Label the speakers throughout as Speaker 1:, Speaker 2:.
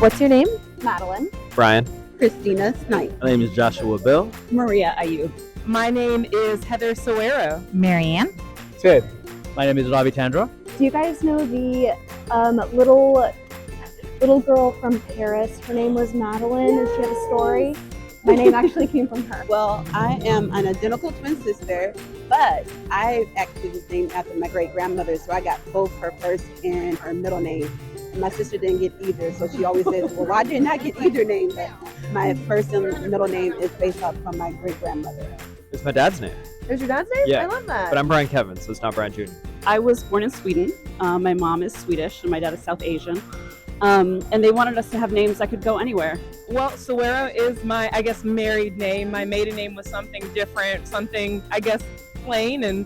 Speaker 1: What's your name?
Speaker 2: Madeline.
Speaker 3: Brian.
Speaker 2: Christina Knight.
Speaker 4: My name is Joshua Bill.
Speaker 2: Maria Ayub.
Speaker 1: My name is Heather Sowero.
Speaker 5: Marianne.
Speaker 6: Ted. My name is Ravi Chandra.
Speaker 7: Do you guys know the little girl from Paris? Her name was Madeline, and she had a story. My name actually came from her.
Speaker 2: Well, I am an identical twin sister, but I actually was named after my great grandmother, so I got both her first and her middle name. And my sister didn't get either, so she always says, well, why did I not get either name? But my first and middle name is based off from my great grandmother.
Speaker 3: It's my dad's name.
Speaker 1: There's your dad's name?
Speaker 3: Yeah.
Speaker 1: I love that.
Speaker 3: But I'm Brian Kevin, so it's not Brian Jr.
Speaker 8: I was born in Sweden. My mom is Swedish and my dad is South Asian. And they wanted us to have names that could go anywhere.
Speaker 1: Well, Sowero is my, married name. My maiden name was something different, something, plain, and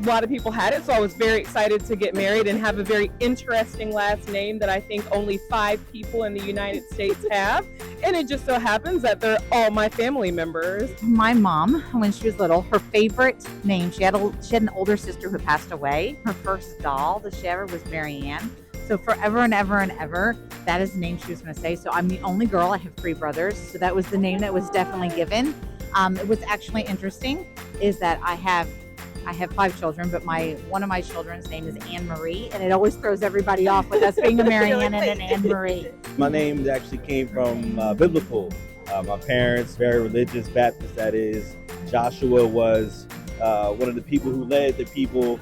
Speaker 1: a lot of people had it, so I was very excited to get married and have a very interesting last name that I think only 5 people in the United States have, and it just so happens that they're all my family members.
Speaker 5: My mom, when she was little, her favorite name, she had an older sister who passed away. Her first doll that she ever was Marianne. So forever and ever and ever, that is the name she was going to say. So I'm the only girl. I have 3 brothers. So that was the name that was definitely given. It was actually interesting is that I have 5 children, but one of my children's name is Anne Marie, and it always throws everybody off with us being a Marianne and an Anne Marie.
Speaker 4: My name actually came from biblical. My parents, very religious Baptist, that is. Joshua was one of the people who led the people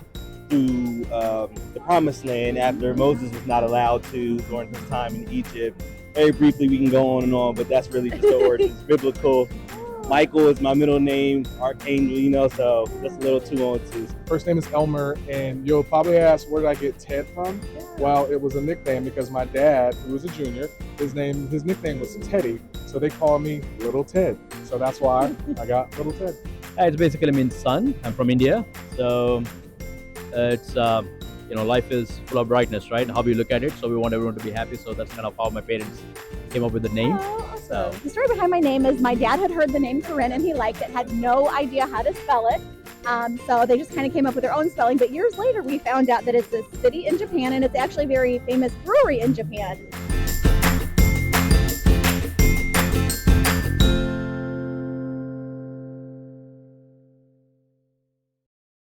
Speaker 4: through the promised land after Moses was not allowed to during his time in Egypt. Very briefly, we can go on and on, but that's really just the origins, biblical. Michael is my middle name, Archangel, so that's a little 2 on 2.
Speaker 6: First name is Elmer, and you'll probably ask, where did I get Ted from? Well, it was a nickname because my dad, who was a junior, his nickname was Teddy, so they call me Little Ted. So that's why I got Little Ted.
Speaker 9: It basically means son. I'm from India, so it's life is full of brightness, right? How we look at it. So we want everyone to be happy. So that's kind of how my parents came up with the name.
Speaker 7: Oh, awesome. The story behind my name is my dad had heard the name Corinne and he liked it, had no idea how to spell it. So they just kind of came up with their own spelling. But years later, we found out that it's a city in Japan, and it's actually a very famous brewery in Japan.